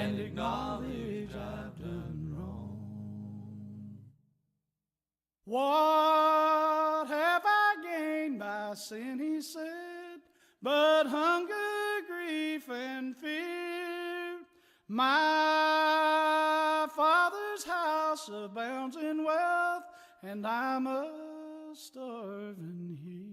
and acknowledge I've done wrong. What have I gained by sin, he said, but hunger, grief, and fear? My Father's house abounds in wealth, and I'm a starving here.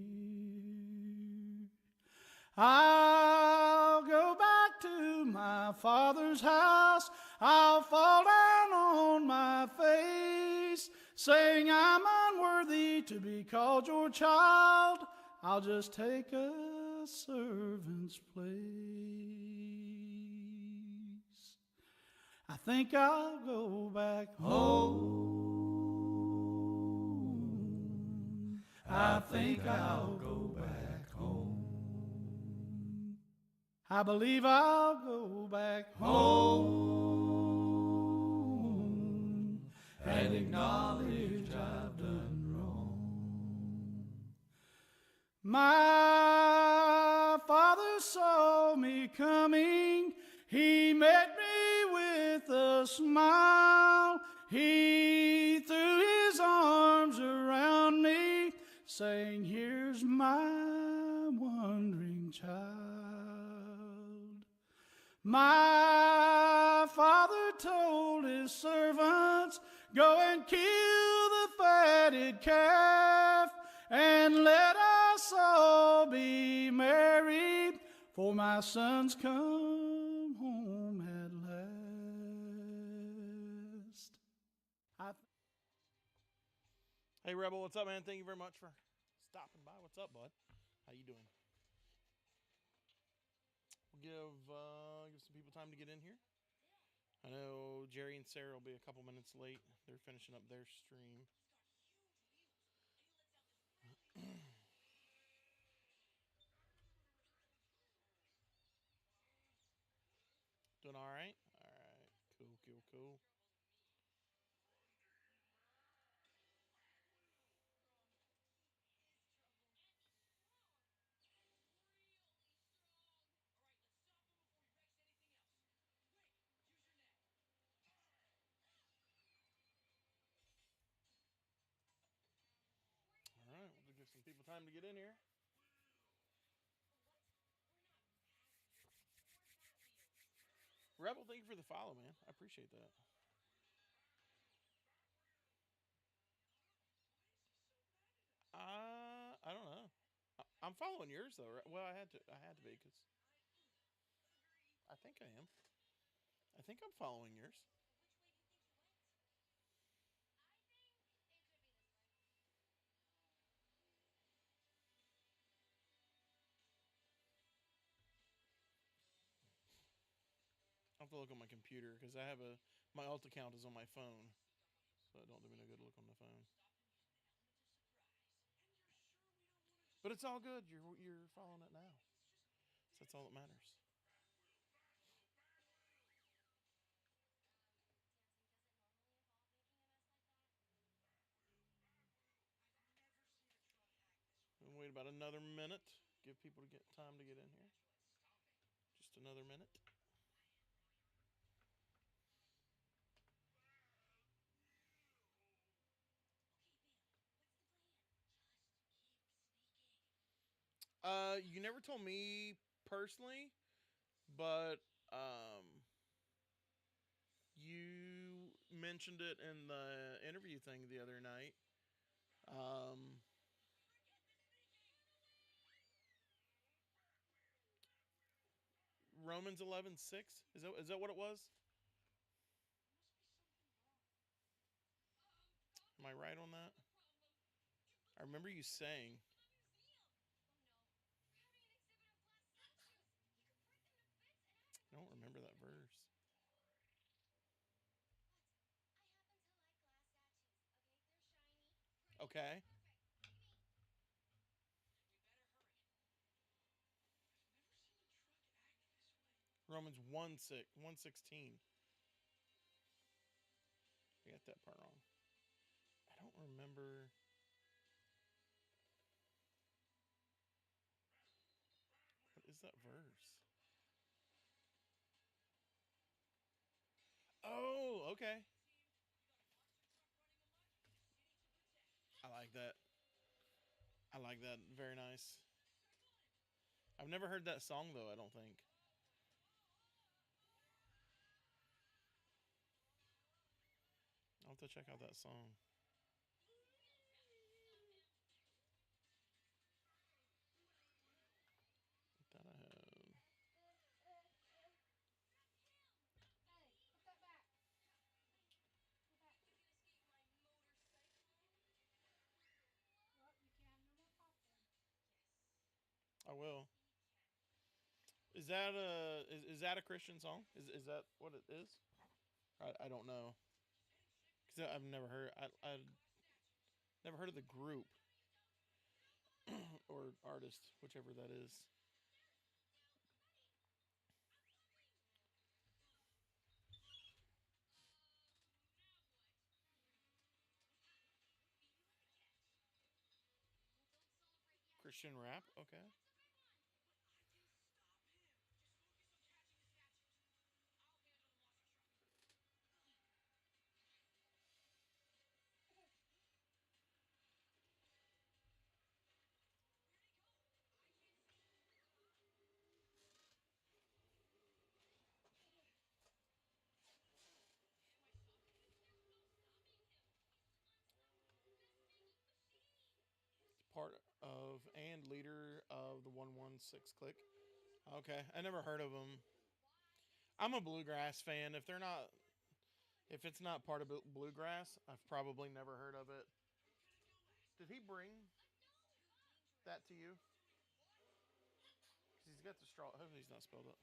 I'll go back to my Father's house. I'll fall down on my face, saying I'm unworthy to be called your child. I'll just take a servant's place. I think I'll go back home. I think I'll go back home. I believe I'll go back home and acknowledge I've done wrong. My Father saw me coming. He met me with a smile. He threw his arms around me, saying, here's my wandering child. My Father told his servants, go and kill the fatted calf, and let us all be merry, for my son's come home at last. Hey, Rebel, what's up, man? Thank you very much for stopping by. What's up, bud? How you doing? We'll give some people time to get in here. I know Jerry and Sarah will be a couple minutes late. They're finishing up their stream. Doing all right? All right. Cool. All right. We'll give some people time to get in here. Rebel, thank you for the follow, man. I appreciate that. I don't know. I'm following yours though. Right? Well, I had to be because I think I am. I think I'm following yours. I have to look on my computer because I have my alt account is on my phone, so it don't do me no good to look on the phone. But it's all good. You're following it now, so that's all that matters. We'll wait about another minute. Give people to get time to get in here. Just another minute. You never told me personally, but you mentioned it in the interview thing the other night. Um, Romans 11:6. Is that what it was? Am I right on that? I remember you saying. I don't remember that verse. Okay. Romans 1:16. I got that part wrong. I don't remember. What is that verse? Okay. I like that. I like that. Very nice. I've never heard that song though, I don't think. I'll have to check out that song. That I have. I will. Is that a Christian song? Is that what it is? I don't know because I've never heard I never heard of the group or artist, whichever that is. Christian rap, okay. Part of and leader of the 116 Click. Okay, I never heard of them. I'm a bluegrass fan. If it's not part of bluegrass, I've probably never heard of it. Did he bring that to you? 'Cause he's got the straw. Hopefully he's not spelled up.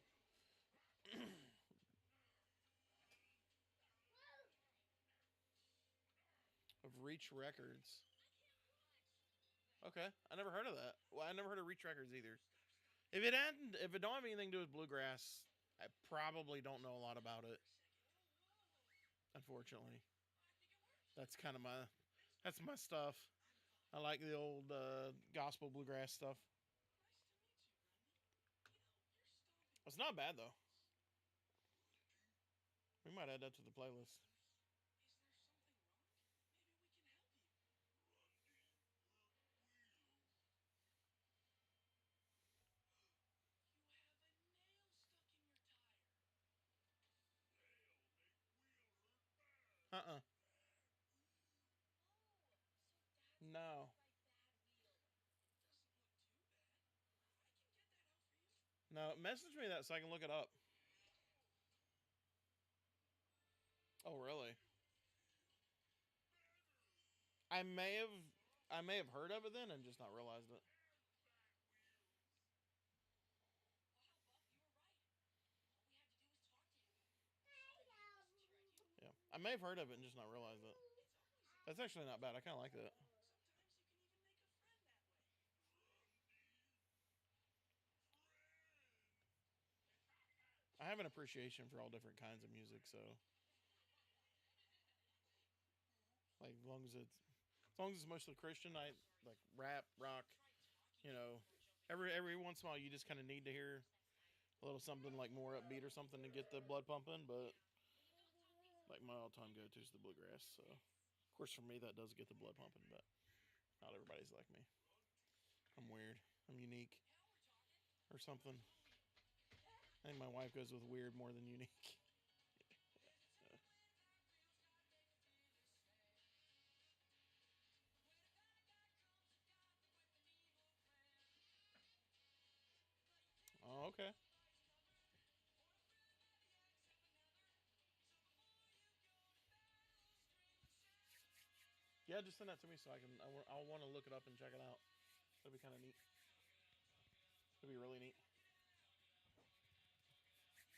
Of Reach Records. Okay, I never heard of that. Well, I never heard of Reach Records either. If it don't have anything to do with bluegrass, I probably don't know a lot about it. Unfortunately, that's kind of that's my stuff. I like the old gospel bluegrass stuff. It's not bad though. We might add that to the playlist. Uh-uh. No. No, message me that so I can look it up. Oh, really? I may have I may have heard of it then and just not realized it. Yeah. I may have heard of it and just not realized it. That's actually not bad. I kind of like that. I have an appreciation for all different kinds of music, so like as long as it's mostly Christian, I like rap, rock, you know. Every once in a while you just kind of need to hear a little something like more upbeat or something to get the blood pumping, but like my all-time go-to is the bluegrass. So, of course, for me that does get the blood pumping, but not everybody's like me. I'm weird. I'm unique or something. I think my wife goes with weird more than unique. Oh, okay. Yeah, just send that to me so I can. I'll want to look it up and check it out. That'd be kind of neat. That'd be really neat.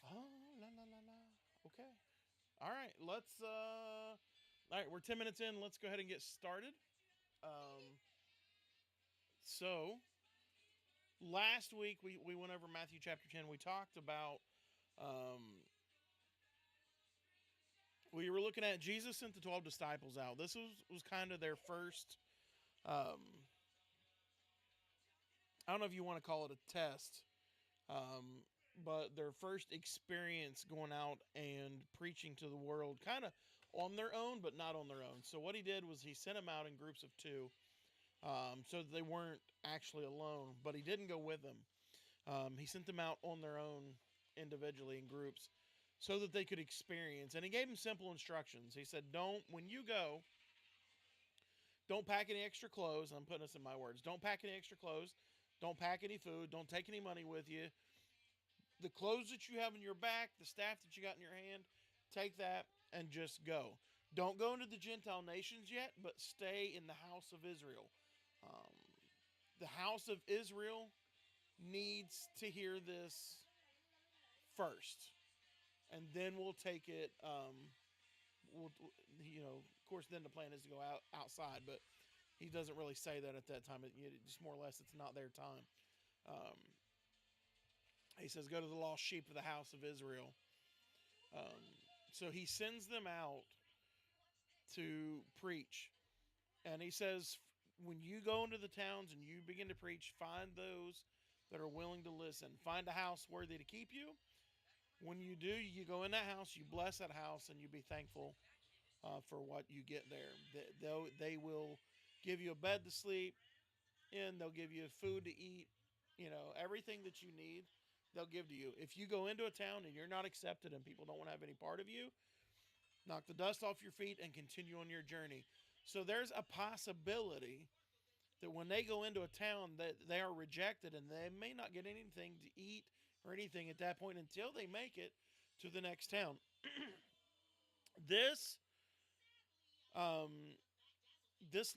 Oh, la la la la. Okay. All right. Let's. All right, we're 10 minutes in. Let's go ahead and get started. Um. So last week we went over Matthew chapter 10. We talked about. We were looking at Jesus sent the 12 disciples out. This was kind of their first. I don't know if you want to call it a test. but their first experience going out and preaching to the world, kind of on their own, but not on their own. So what he did was he sent them out in groups of two, so that they weren't actually alone. But he didn't go with them. He sent them out on their own, individually in groups, so that they could experience. And he gave them simple instructions. He said, "Don't when you go, don't pack any extra clothes." I'm putting this in my words. Don't pack any extra clothes. Don't pack any food. Don't take any money with you. The clothes that you have in your back, the staff that you got in your hand, take that and just go. Don't go into the Gentile nations yet, but stay in the house of Israel. Um, the house of Israel needs to hear this first, and then we'll take it. Of course, then the plan is to go outside, but he doesn't really say that at that time. Just more or less, it's not their time. Um, he says, "Go to the lost sheep of the house of Israel." So he sends them out to preach, and he says, when you go into the towns and you begin to preach, find those that are willing to listen. Find a house worthy to keep you. When you do, you go in that house, you bless that house, and you be thankful for what you get there. They will give you a bed to sleep in. They'll give you food to eat. Everything that you need, they'll give to you. If you go into a town and you're not accepted and people don't want to have any part of you, knock the dust off your feet and continue on your journey. So there's a possibility that when they go into a town that they are rejected and they may not get anything to eat or anything at that point until they make it to the next town. This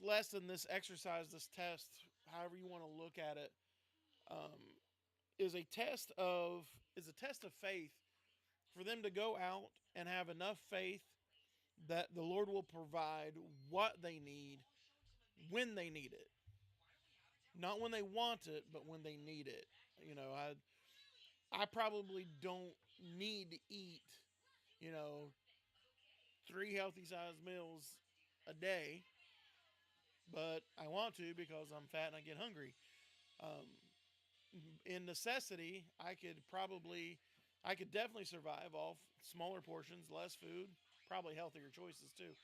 lesson, this exercise, this test, however you want to look at it, is a test of faith for them to go out and have enough faith that the Lord will provide what they need when they need it. Not when they want it, but when they need it. I probably don't need to eat, 3 healthy sized meals a day, but I want to because I'm fat and I get hungry. In necessity, I could definitely survive off smaller portions, less food, probably healthier choices too.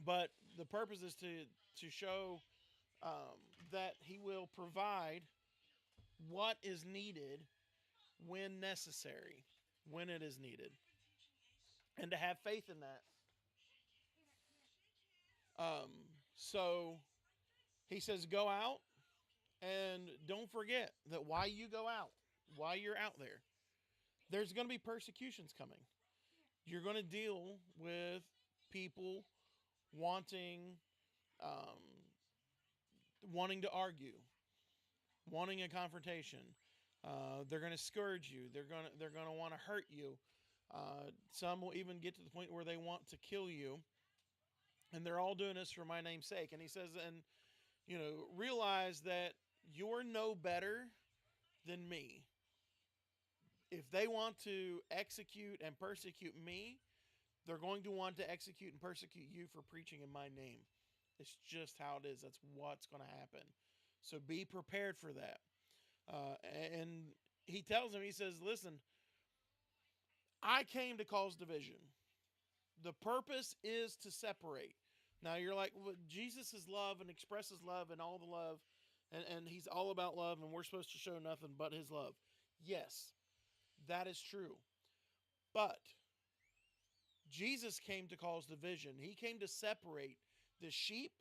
But the purpose is to show that he will provide what is needed when necessary, when it is needed, and to have faith in that. So he says, go out, and don't forget that while you go out, while you're out there, there's going to be persecutions coming. You're going to deal with people wanting to argue, wanting a confrontation. They're going to scourge you. They're going to want to hurt you. Some will even get to the point where they want to kill you. And they're all doing this for my name's sake. And he says, and realize that you're no better than me. If they want to execute and persecute me, they're going to want to execute and persecute you for preaching in my name. It's just how it is. That's what's going to happen. So be prepared for that. And he tells him, he says, listen, I came to cause division. The purpose is to separate. Now you're like, well, Jesus is love and expresses love and all the love. And he's all about love, and we're supposed to show nothing but his love. Yes, that is true. But Jesus came to cause division. He came to separate the sheep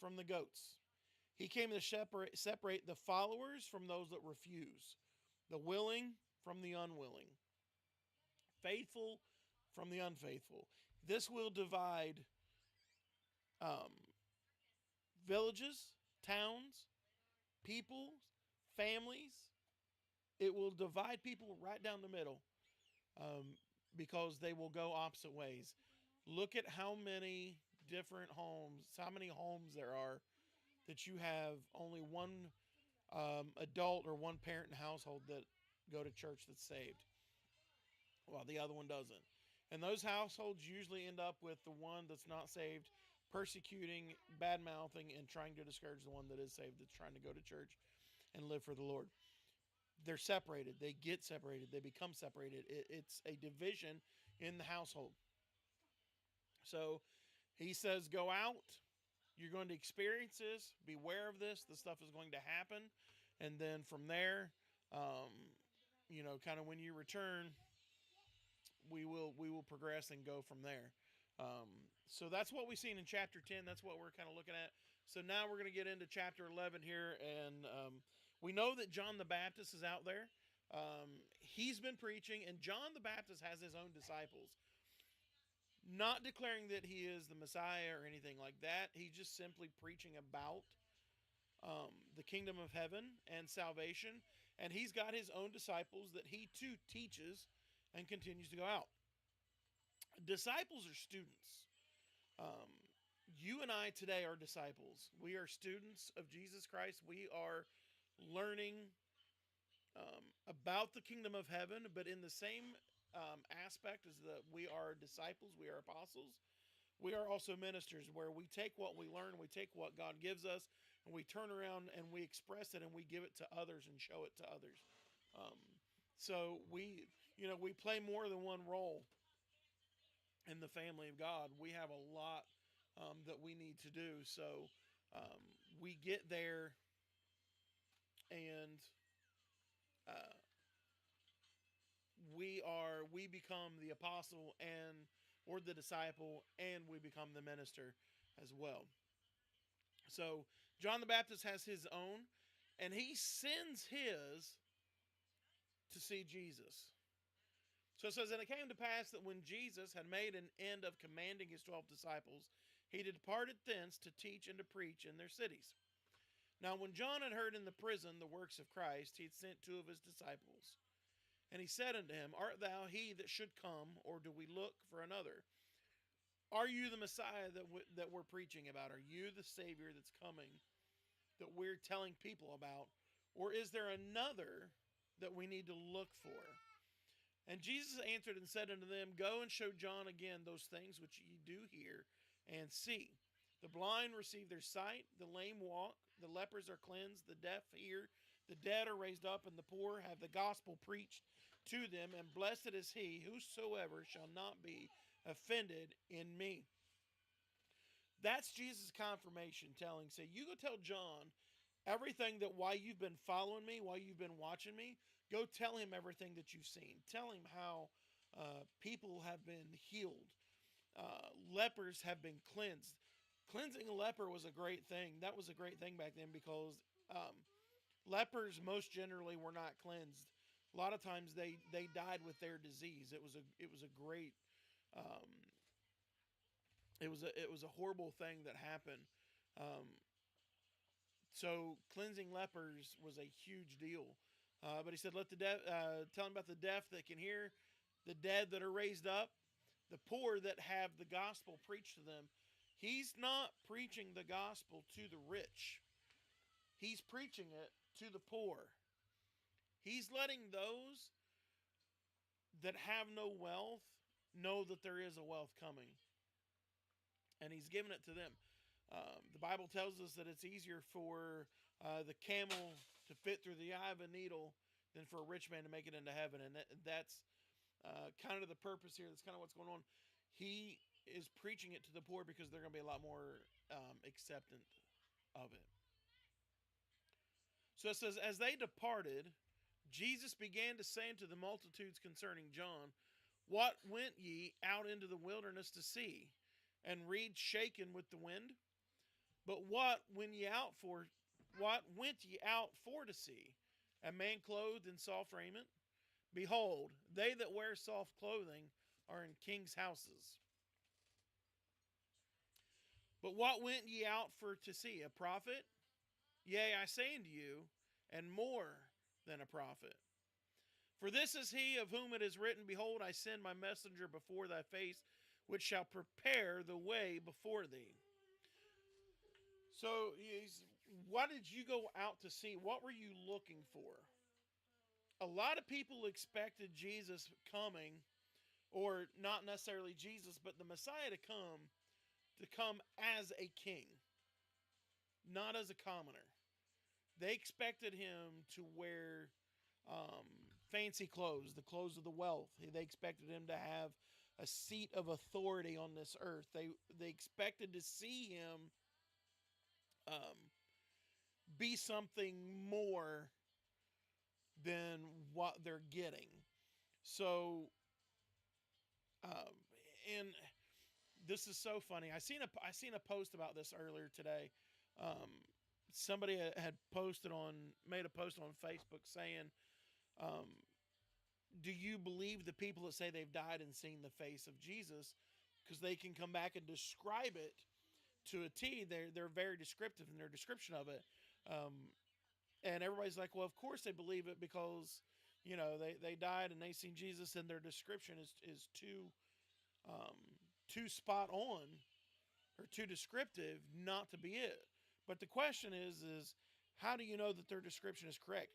from the goats. He came to separate the followers from those that refuse, the willing from the unwilling, faithful from the unfaithful. This will divide villages, towns, people, families. It will divide people right down the middle because they will go opposite ways. Look at how many different homes, how many homes there are that you have only one adult or one parent in the household that go to church that's saved, while the other one doesn't. And those households usually end up with the one that's not saved persecuting, bad-mouthing, and trying to discourage the one that is saved that's trying to go to church and live for the Lord. they're separated. They get separated. They become separated. It's a division in the household. So he says, go out. You're going to experience this. Beware of this. This stuff is going to happen. And then from there, kind of when you return, we will progress and go from there. So that's what we've seen in chapter 10. That's what we're kind of looking at. So now we're going to get into chapter 11 here. And we know that John the Baptist is out there. He's been preaching, and John the Baptist has his own disciples. Not declaring that he is the Messiah or anything like that. He's just simply preaching about the kingdom of heaven and salvation. And he's got his own disciples that he too teaches and continues to go out. Disciples are students. You and I today are disciples. We are students of Jesus Christ. We are learning about the kingdom of heaven, but in the same aspect as that we are disciples, we are apostles. We are also ministers, where we take what we learn, we take what God gives us, and we turn around and we express it and we give it to others and show it to others. So we play more than one role in the family of God. We have a lot that we need to do. So we get there and we become the apostle or the disciple, and we become the minister as well. So John the Baptist has his own, and he sends his to see Jesus. So it says, and it came to pass that when Jesus had made an end of commanding his 12 disciples, he departed thence to teach and to preach in their cities. Now when John had heard in the prison the works of Christ, he had sent 2 of his disciples. And he said unto him, art thou he that should come, or do we look for another? Are you the Messiah that we're preaching about? Are you the Savior that's coming, that we're telling people about? Or is there another that we need to look for? And Jesus answered and said unto them, go and show John again those things which ye do hear and see. The blind receive their sight, the lame walk, the lepers are cleansed, the deaf hear, the dead are raised up, and the poor have the gospel preached to them. And blessed is he whosoever shall not be offended in me. That's Jesus' confirmation telling. Say, you go tell John everything that why you've been following me, why you've been watching me. Go tell him everything that you've seen. Tell him how people have been healed. Lepers have been cleansed. Cleansing a leper was a great thing. That was a great thing back then, because lepers most generally were not cleansed. A lot of times they died with their disease. It was a great it was a horrible thing that happened. So cleansing lepers was a huge deal. But he said, let the deaf tell him about the deaf that can hear, the dead that are raised up, the poor that have the gospel preached to them. He's not preaching the gospel to the rich. He's preaching it to the poor. He's letting those that have no wealth know that there is a wealth coming. And he's giving it to them. The Bible tells us that it's easier for the camel to fit through the eye of a needle than for a rich man to make it into heaven. And that's kind of the purpose here. That's kind of what's going on. He is preaching it to the poor because they're going to be a lot more acceptant of it. So it says, as they departed, Jesus began to say unto the multitudes concerning John, what went ye out into the wilderness to see? And reed shaken with the wind? But what went ye out for to see? A man clothed in soft raiment? Behold, they that wear soft clothing are in kings' houses. But what went ye out for to see? A prophet? Yea, I say unto you, and more than a prophet. For this is he of whom it is written, behold, I send my messenger before thy face, which shall prepare the way before thee. So, what did you go out to see? What were you looking for? A lot of people expected Jesus coming, or not necessarily Jesus, but the Messiah to come as a king, not as a commoner. They expected him to wear um, fancy clothes, the clothes of the wealth. They expected him to have a seat of authority on this earth. They expected to see him um, be something more than what they're getting. So, um, and this is so funny. I seen a post about this earlier today. Um, Somebody had made a post on Facebook saying, um, "Do you believe the people that say they've died and seen the face of Jesus? Because they can come back and describe it to a T. They're very descriptive in their description of it." And everybody's like, "Well, of course they believe it because they died and they seen Jesus, and their description is um, too spot on or too descriptive not to be it." But the question is how do you know that their description is correct?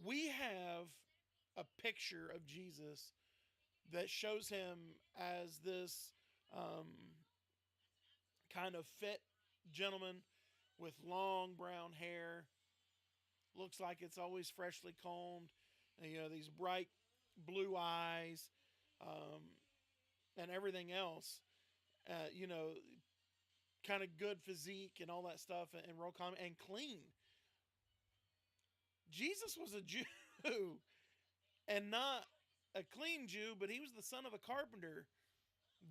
We have a picture of Jesus that shows him as this um, kind of fit gentleman with long brown hair. Looks like it's always freshly combed. And, these bright blue eyes, um, and everything else. You know, kind of good physique and all that stuff, and real calm and clean. Jesus was a Jew, and not a clean Jew, but he was the son of a carpenter.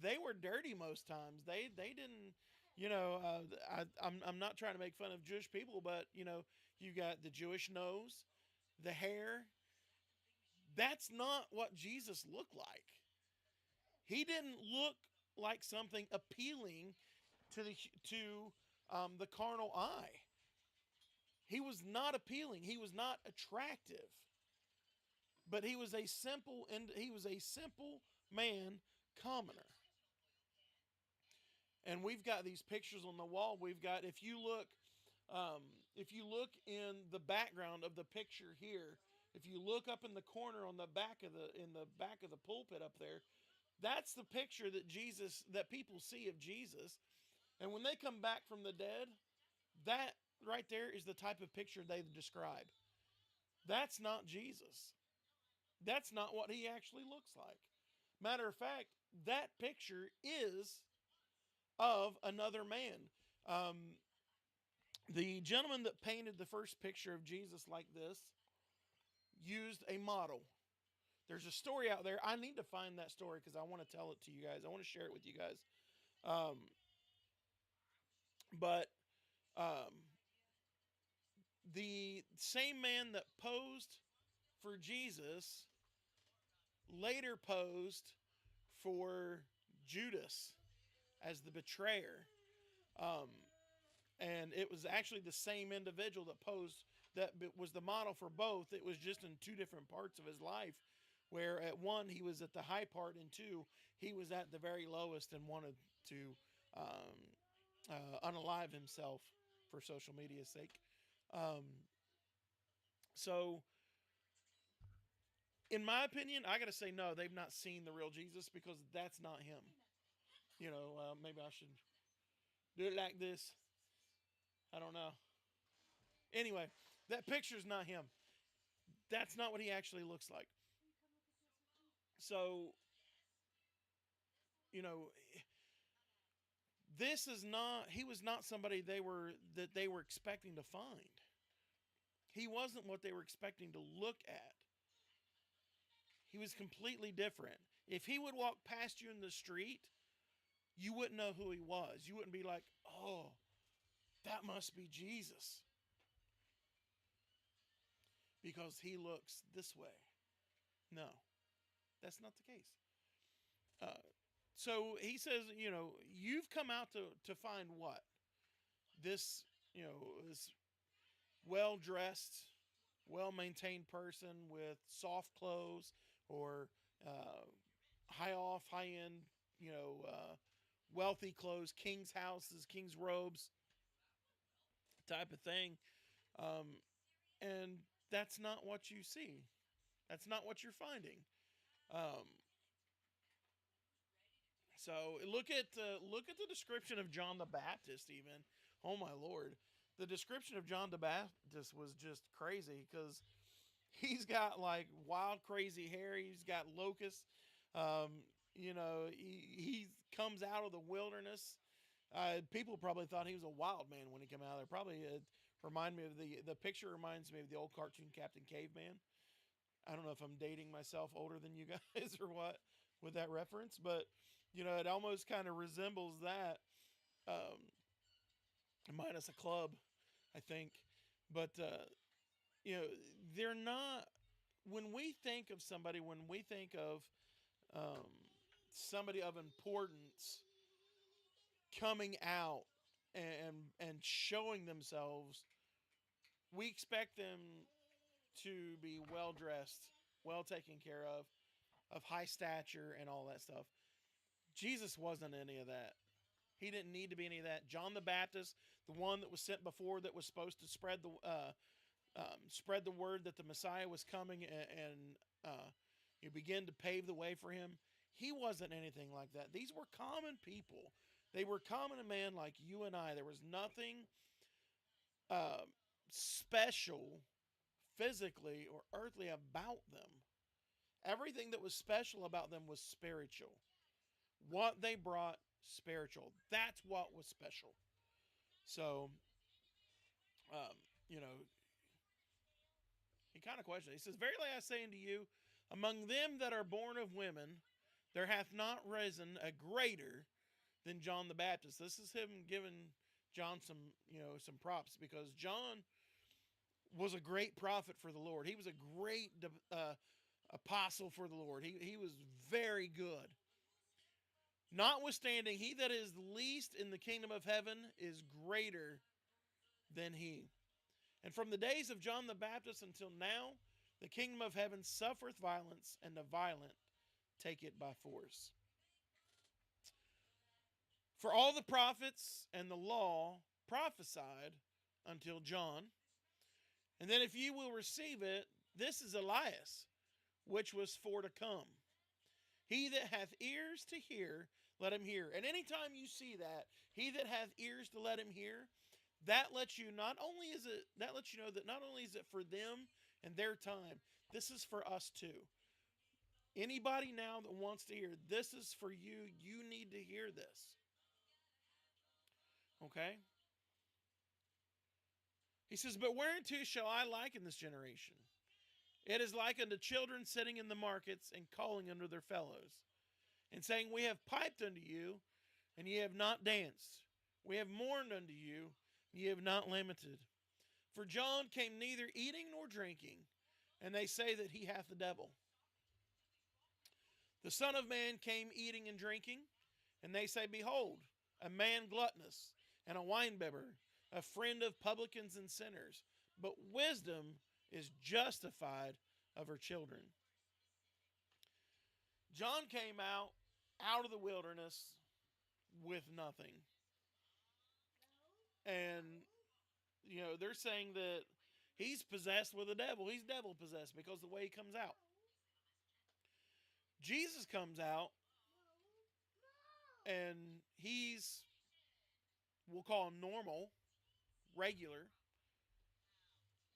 They were dirty most times. They didn't, I'm not trying to make fun of Jewish people, but you got the Jewish nose, the hair. That's not what Jesus looked like. He didn't look like something appealing to the carnal eye. He was not appealing. He was not attractive. But he was a simple man, commoner. And we've got these pictures on the wall. We've got um, if you look in the background of the picture here, if you look up in the corner on the back of the pulpit up there, that's the picture that people see of Jesus. And when they come back from the dead, that right there is the type of picture they describe. That's not Jesus. That's not what he actually looks like. Matter of fact, that picture is of another man. The gentleman that painted the first picture of Jesus like this used a model. There's a story out there. I need to find that story because I want to tell it to you guys. I want to share it with you guys. But the same man that posed for Jesus later posed for Judas as the betrayer. And it was actually the same individual that was the model for both. It was just in two different parts of his life, where at one, he was at the high part, and two, he was at the very lowest and wanted to unalive himself for social media's sake. So, in my opinion, I got to say no, they've not seen the real Jesus because that's not him. Maybe I should do it like this. I don't know. Anyway, that picture's not him. That's not what he actually looks like. So, he was not somebody they were expecting to find. He wasn't what they were expecting to look at. He was completely different. If he would walk past you in the street, you wouldn't know who he was. You wouldn't be like, "Oh, that must be Jesus." Because he looks this way. No, that's not the case. So he says, you've come out to find what? This well-dressed, well-maintained person with soft clothes or high-end, wealthy clothes, king's houses, king's robes type of thing. And that's not what you see. That's not what you're finding. So look at the description of John the Baptist even. Oh my Lord. The description of John the Baptist was just crazy because He's got like wild, crazy hair. He's got locusts. Um, he comes out of the wilderness. People probably thought he was a wild man when he came out there. Probably remind me of the picture reminds me of the old cartoon Captain Caveman. I don't know if I'm dating myself older than you guys or what with that reference, but it almost kind of resembles that, um, minus a club, I think. But you know, they're not. When we think of somebody, when we think of um, somebody of importance coming out and showing themselves, we expect them to be well dressed, well taken care of high stature, and all that stuff. Jesus wasn't any of that. He didn't need to be any of that. John the Baptist, the one that was sent before, that was supposed to spread the word that the Messiah was coming, and you begin to pave the way for him. He wasn't anything like that. These were common people. They were common men like you and I. There was nothing uh, special physically or earthly about them. Everything that was special about them was spiritual. What they brought, spiritual. That's what was special. So, um, you know, he kind of questioned. He says, "Verily I say unto you, among them that are born of women, there hath not risen a greater than John the Baptist." This is him giving John some props, because John was a great prophet for the Lord. He was a great apostle for the Lord. He was very good. Notwithstanding, he that is least in the kingdom of heaven is greater than he. And from the days of John the Baptist until now, the kingdom of heaven suffereth violence, and the violent take it by force. For all the prophets and the law prophesied until John. And then if ye will receive it, this is Elias, which was for to come. He that hath ears to hear, let him hear. And anytime you see that, he that hath ears to let him hear, that lets you know that not only is it for them and their time, this is for us too. Anybody now that wants to hear, this is for you. You need to hear this. Okay? He says, "But whereunto shall I liken this generation? It is like unto children sitting in the markets and calling unto their fellows, and saying, We have piped unto you, and ye have not danced. We have mourned unto you, and ye have not lamented. For John came neither eating nor drinking, and they say that he hath the devil. The Son of Man came eating and drinking, and they say, Behold, a man gluttonous, and a winebibber, a friend of publicans and sinners. But wisdom is justified of her children." John came out of the wilderness with nothing. And, they're saying that he's possessed with a devil. He's devil possessed because of the way he comes out. Jesus comes out, and he's, we'll call him normal, regular.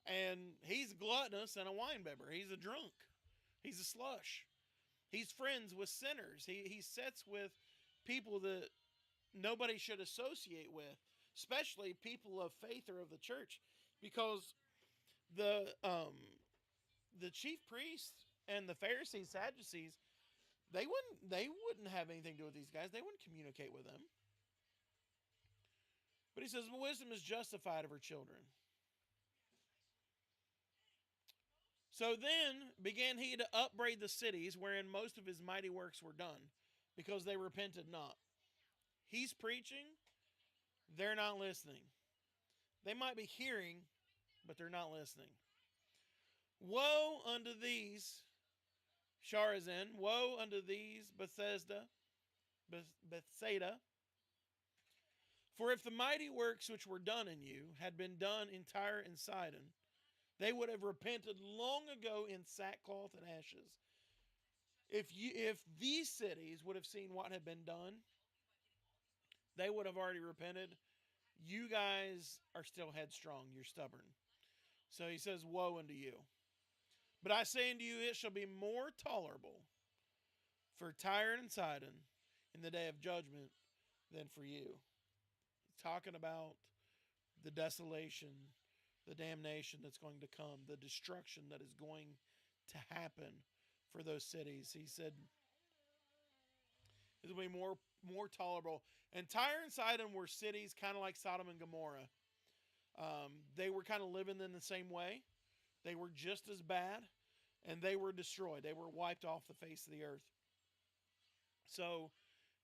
And he's gluttonous and a winebibber. He's a drunk. He's a slush. He's friends with sinners. He sits with people that nobody should associate with, especially people of faith or of the church, because the chief priests and the Pharisees, Sadducees, they wouldn't have anything to do with these guys. They wouldn't communicate with them. But he says, "Wisdom is justified of her children." So then began he to upbraid the cities wherein most of his mighty works were done, because they repented not. He's preaching, they're not listening. They might be hearing, but they're not listening. "Woe unto these, Chorazin, woe unto these, Bethsaida. For if the mighty works which were done in you had been done in Tyre and Sidon, they would have repented long ago in sackcloth and ashes." If these cities would have seen what had been done, they would have already repented. You guys are still headstrong. You're stubborn. So he says, "Woe unto you." But I say unto you, it shall be more tolerable for Tyre and Sidon in the day of judgment than for you. Talking about the desolation, the damnation that's going to come, the destruction that is going to happen for those cities. He said it will be more tolerable. And Tyre and Sidon were cities kind of like Sodom and Gomorrah. They were kind of living in the same way. They were just as bad, and they were destroyed. They were wiped off the face of the earth. So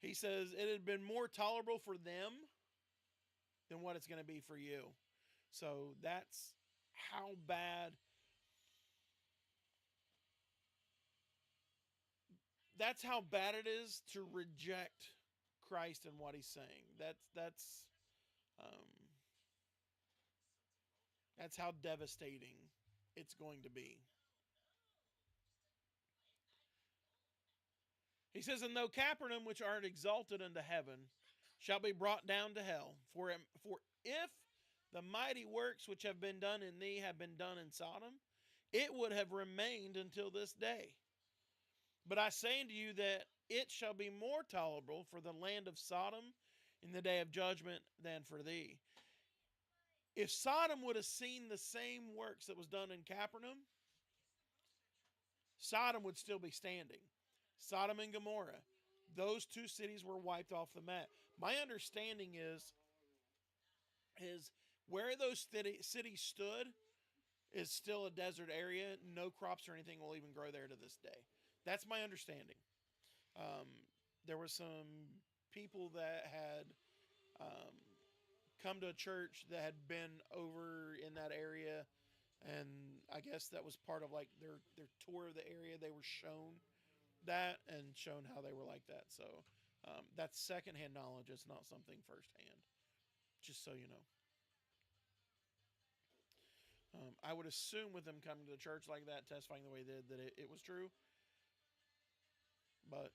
he says it had been more tolerable for them than what it's going to be for you. So that's how bad. That's how bad it is to reject Christ and what he's saying. That's how devastating it's going to be. He says, and though Capernaum, which art exalted unto heaven, shall be brought down to hell, for if the mighty works which have been done in thee have been done in Sodom, it would have remained until this day. But I say unto you that it shall be more tolerable for the land of Sodom in the day of judgment than for thee. If Sodom would have seen the same works that was done in Capernaum, Sodom would still be standing. Sodom and Gomorrah, those two cities were wiped off the map. My understanding is where those cities stood is still a desert area. No crops or anything will even grow there to this day. That's my understanding. There were some people that had come to a church that had been over in that area, and I guess that was part of like their tour of the area. They were shown that and shown how they were like that. So that's secondhand knowledge. It's not something firsthand, just so you know. I would assume with them coming to the church like that, testifying the way they did, that it was true. But,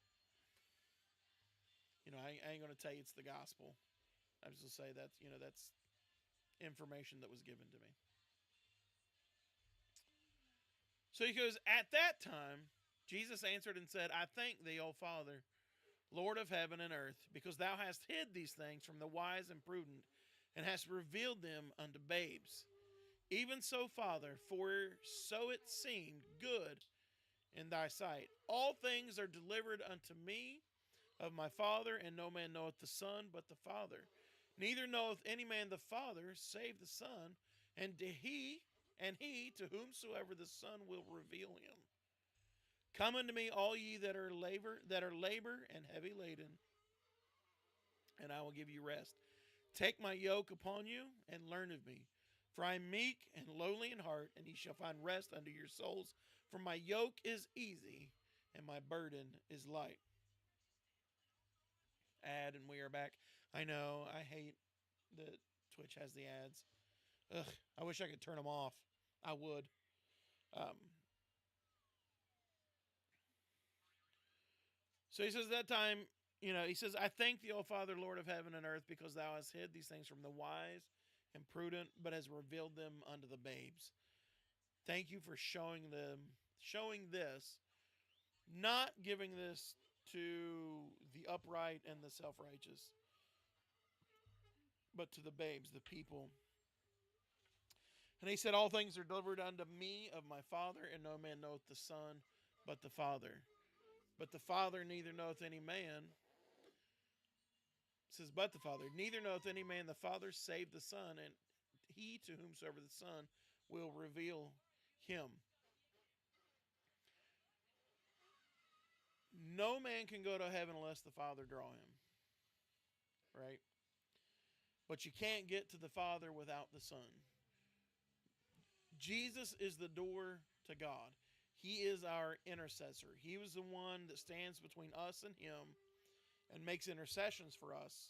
I ain't going to tell you it's the gospel. I was just say that's information that was given to me. So he goes, at that time, Jesus answered and said, I thank thee, O Father, Lord of heaven and earth, because thou hast hid these things from the wise and prudent, and hast revealed them unto babes. Even so, Father, for so it seemed good in thy sight. All things are delivered unto me of my Father, and no man knoweth the Son but the Father. Neither knoweth any man the Father save the Son, and he to whomsoever the Son will reveal him. Come unto me, all ye that are labor and heavy laden, and I will give you rest. Take my yoke upon you, and learn of me. For I am meek and lowly in heart, and ye shall find rest unto your souls. For my yoke is easy, and my burden is light. Ad, and we are back. I know, I hate that Twitch has the ads. Ugh, I wish I could turn them off. I would. So he says that time, he says, I thank thee, O Father, Lord of heaven and earth, because thou hast hid these things from the wise and prudent, but has revealed them unto the babes. Thank you for showing this, not giving this to the upright and the self-righteous, but to the babes, the people. And he said, all things are delivered unto me of my Father, and no man knoweth the Son but the Father. But the Father neither knoweth any man. It says, but the Father, neither knoweth any man the Father save the Son, and he to whomsoever the Son will reveal him. No man can go to heaven unless the Father draw him. Right? But you can't get to the Father without the Son. Jesus is the door to God. He is our intercessor. He was the one that stands between us and him and makes intercessions for us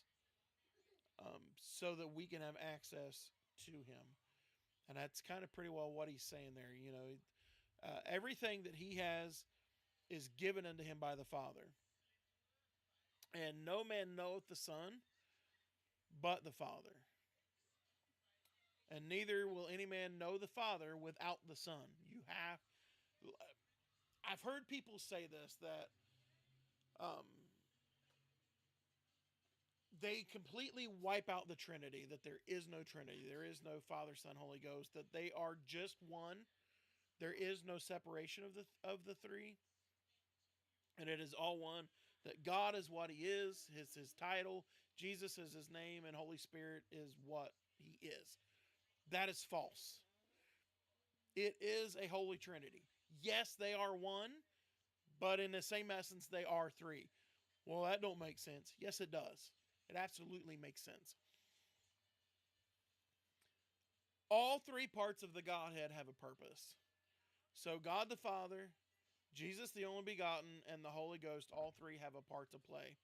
so that we can have access to him. And that's kind of pretty well what he's saying there. Everything that he has is given unto him by the Father. And no man knoweth the Son but the Father. And neither will any man know the Father without the Son. I've heard people say this, that um, they completely wipe out the Trinity, that there is no Trinity, there is no Father, Son, Holy Ghost, that they are just one. There is no separation of the three, and it is all one. That God is what He is, his title, Jesus is His name, and Holy Spirit is what He is. That is false. It is a Holy Trinity. Yes, they are one, but in the same essence, they are three. Well, that don't make sense. Yes, it does. It absolutely makes sense. All three parts of the Godhead have a purpose. So God the Father, Jesus the only begotten, and the Holy Ghost, all three have a part to play.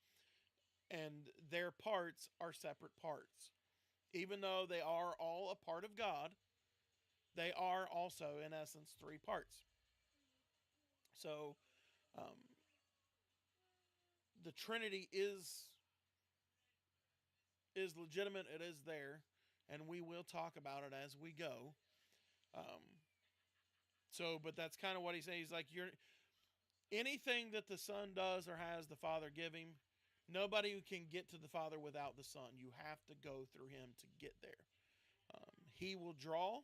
And their parts are separate parts. Even though they are all a part of God, they are also, in essence, three parts. So, the Trinity is legitimate. It is there, and we will talk about it as we go. But that's kind of what he's saying. He's like, anything that the Son does or has the Father give him, nobody can get to the Father without the Son. You have to go through Him to get there. He will draw.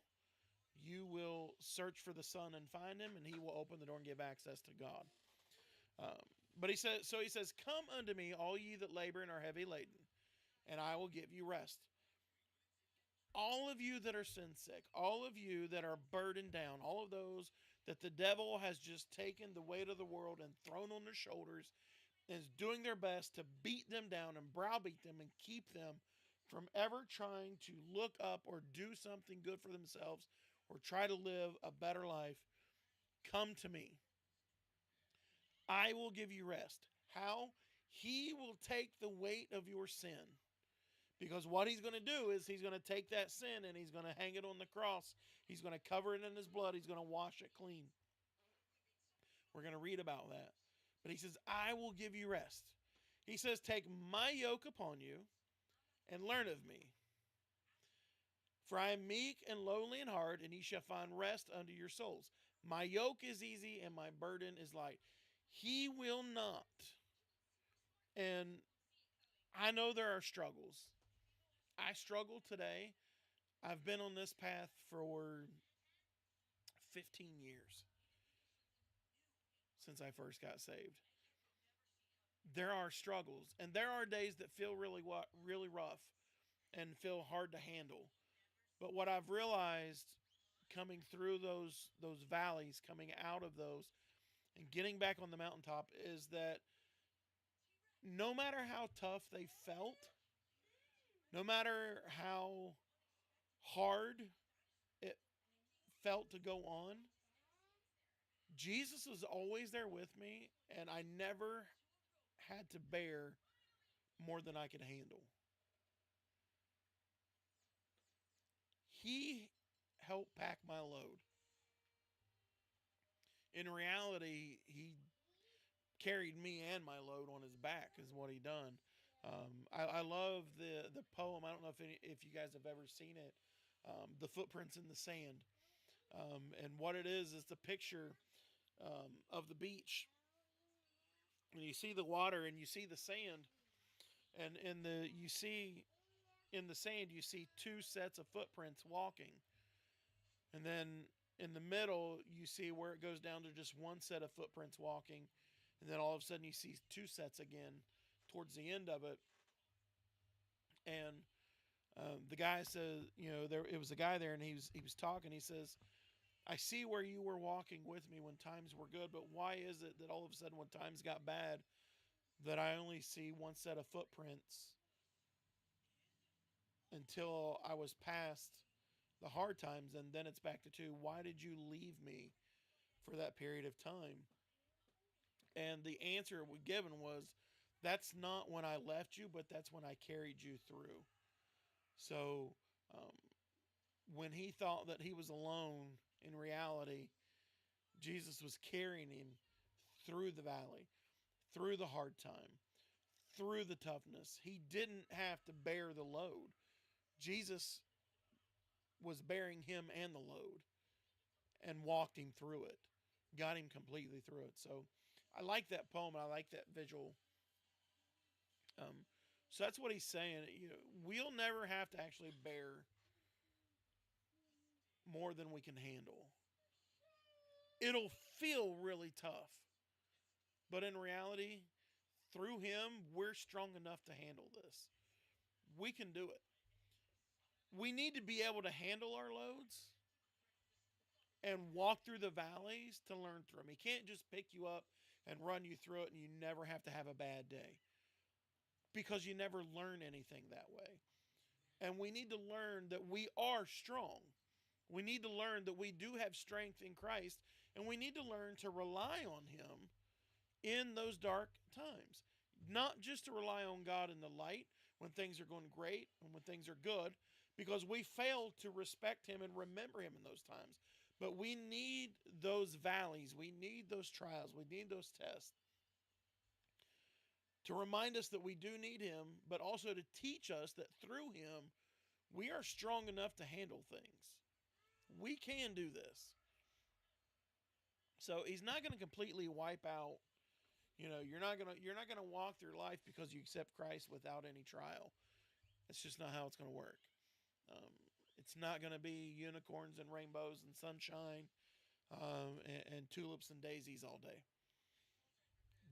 You will search for the Son and find Him, and He will open the door and give access to God. But he says, "Come unto me, all ye that labor and are heavy laden, and I will give you rest." All of you that are sin sick, all of you that are burdened down, all of those that the devil has just taken the weight of the world and thrown on their shoulders, and is doing their best to beat them down and browbeat them and keep them from ever trying to look up or do something good for themselves or try to live a better life, come to me. I will give you rest. How? He will take the weight of your sin. Because what He's going to do is He's going to take that sin and He's going to hang it on the cross. He's going to cover it in His blood. He's going to wash it clean. We're going to read about that. But He says, I will give you rest. He says, take my yoke upon you and learn of me. For I am meek and lowly in heart, and ye shall find rest unto your souls. My yoke is easy and my burden is light. He will not. And I know there are struggles. I struggle today. I've been on this path for 15 years since I first got saved. There are struggles, and there are days that feel really rough and feel hard to handle. But what I've realized coming through those valleys, coming out of those, and getting back on the mountaintop is that no matter how tough they felt, no matter how hard it felt to go on, Jesus was always there with me, and I never had to bear more than I could handle. He helped pack my load. In reality, He carried me and my load on His back is what He done. I love the poem. I don't know if you guys have ever seen it. The Footprints in the Sand. And what it is the picture of the beach. And you see the water and you see the sand. And you see in the sand, you see two sets of footprints walking. And then in the middle, you see where it goes down to just one set of footprints walking. And then all of a sudden you see two sets again towards the end of it. And the guy says, it was a guy there, and he was talking. He says, I see where you were walking with me when times were good, but why is it that all of a sudden when times got bad that I only see one set of footprints until I was past the hard times, and then it's back to two? Why did you leave me for that period of time? And the answer we given was, that's not when I left you, but that's when I carried you through. So when he thought that he was alone, in reality, Jesus was carrying him through the valley, through the hard time, through the toughness. He didn't have to bear the load. Jesus was bearing him and the load and walked him through it. got him completely through it. So I like that poem. I like that visual. So that's what he's saying. We'll never have to actually bear more than we can handle. It'll feel really tough, but in reality, through him, we're strong enough to handle this. We can do it. We need to be able to handle our loads and walk through the valleys to learn through them. He can't just pick you up and run you through it and you never have to have a bad day, because you never learn anything that way. And we need to learn that we are strong. We need to learn that we do have strength in Christ, and we need to learn to rely on him in those dark times. Not just to rely on God in the light when things are going great and when things are good, because we fail to respect him and remember him in those times. But we need those valleys. We need those trials. We need those tests to remind us that we do need him, but also to teach us that through him, we are strong enough to handle things. We can do this. So he's not going to completely wipe out. You're not gonna walk through life because you accept Christ without any trial. That's just not how it's going to work. Um, it's not going to be unicorns and rainbows and sunshine and tulips and daisies all day.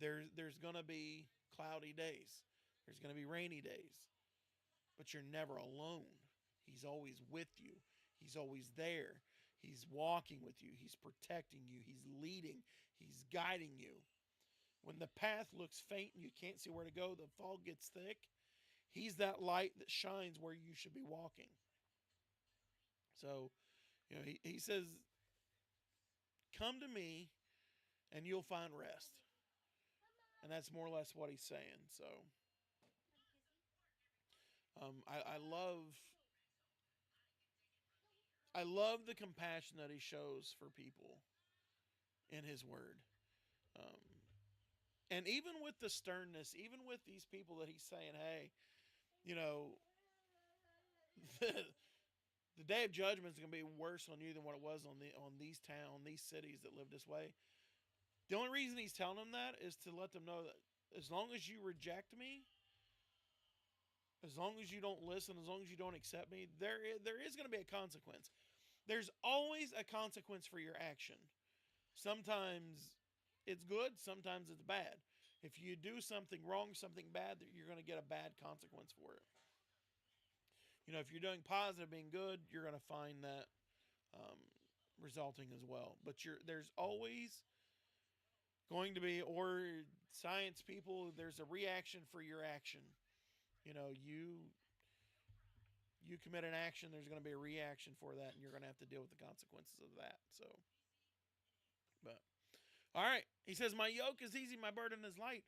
There's going to be cloudy days. There's going to be rainy days. But you're never alone. He's always with you. He's always there. He's walking with you. He's protecting you. He's leading. He's guiding you. When the path looks faint and you can't see where to go, the fog gets thick, he's that light that shines where you should be walking. So, he says, come to me and you'll find rest. And that's more or less what he's saying. So, I love the compassion that he shows for people in his word. And even with the sternness, even with these people that he's saying, hey, the day of judgment is going to be worse on you than what it was on these cities that live this way. The only reason he's telling them that is to let them know that as long as you reject me, as long as you don't listen, as long as you don't accept me, there is going to be a consequence. There's always a consequence for your action. Sometimes it's good, sometimes it's bad. If you do something wrong, something bad, you're going to get a bad consequence for it. If you're doing positive, being good, you're going to find that resulting as well. But there's always going to be, or science people, there's a reaction for your action. You commit an action, there's going to be a reaction for that, and you're going to have to deal with the consequences of that. So, but all right, he says, my yoke is easy, my burden is light.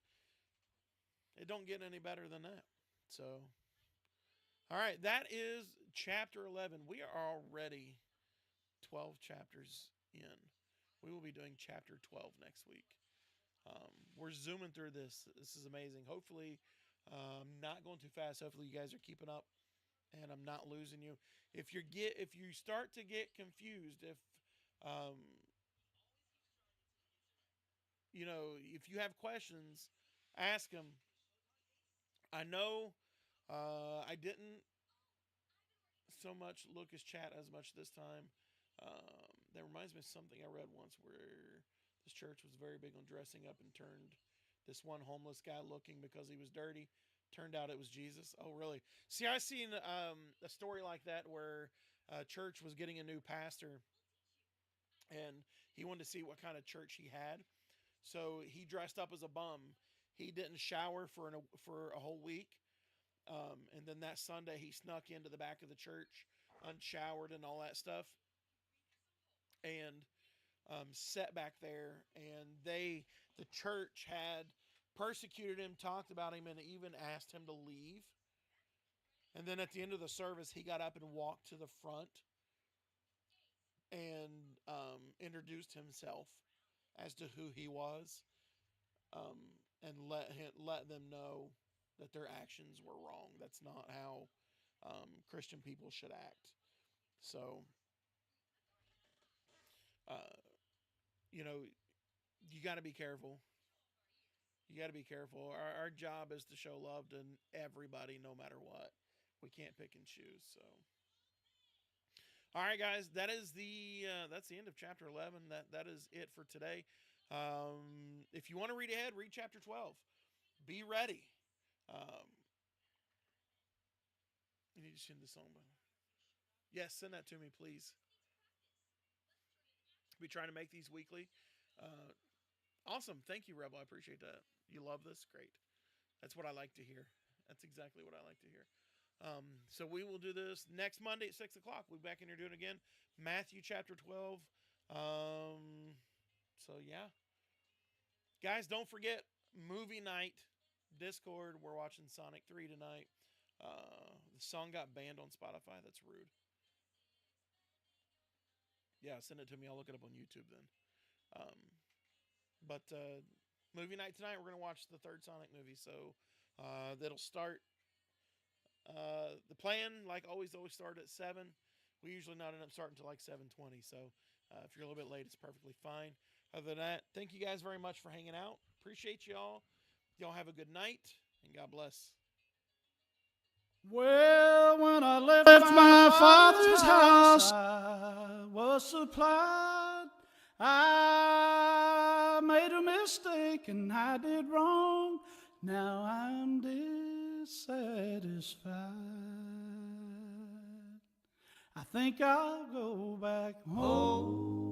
It don't get any better than that. So, all right, that is chapter 11. We are already 12 chapters in. We will be doing chapter 12 next week. We're zooming through this. This is amazing. Hopefully, I'm not going too fast. Hopefully, you guys are keeping up, and I'm not losing you. If you start to get confused, if you have questions, ask them. I know I didn't so much look as chat as much this time. That reminds me of something I read once where this church was very big on dressing up and turned this one homeless guy looking because he was dirty. Turned out it was Jesus. Oh, really? See, I seen a story like that where a church was getting a new pastor and he wanted to see what kind of church he had. So he dressed up as a bum. He didn't shower for a whole week. And then that Sunday he snuck into the back of the church, unshowered and all that stuff. And sat back there, and the church had persecuted him, talked about him, and even asked him to leave. And then at the end of the service, he got up and walked to the front and introduced himself as to who he was, and let them know that their actions were wrong. That's not how Christian people should act. So, you know, you got to be careful. You got to be careful. Our job is to show love to everybody, no matter what. We can't pick and choose. So, all right, guys, that's the end of chapter 11. That is it for today. If you want to read ahead, read chapter 12. Be ready. You need to send the song. Yes, send that to me, please. Be trying to make these weekly. Awesome. Thank you, Rebel. I appreciate that. You love this? Great. That's what I like to hear. That's exactly what I like to hear. So we will do this next Monday at 6 o'clock. We'll be back in here doing it again. Matthew chapter 12. So yeah. Guys, don't forget, movie night, Discord. We're watching Sonic 3 tonight. The song got banned on Spotify. That's rude. Yeah, send it to me. I'll look it up on YouTube then. But movie night tonight, we're going to watch the third Sonic movie. So that'll start. The plan, like always start at 7. We usually not end up starting until like 7:20. So if you're a little bit late, it's perfectly fine. Other than that, thank you guys very much for hanging out. Appreciate y'all. Y'all have a good night, and God bless. Well, when I left my father's house, I was supplied. I made a mistake and I did wrong. Now I'm dissatisfied. I think I'll go back home.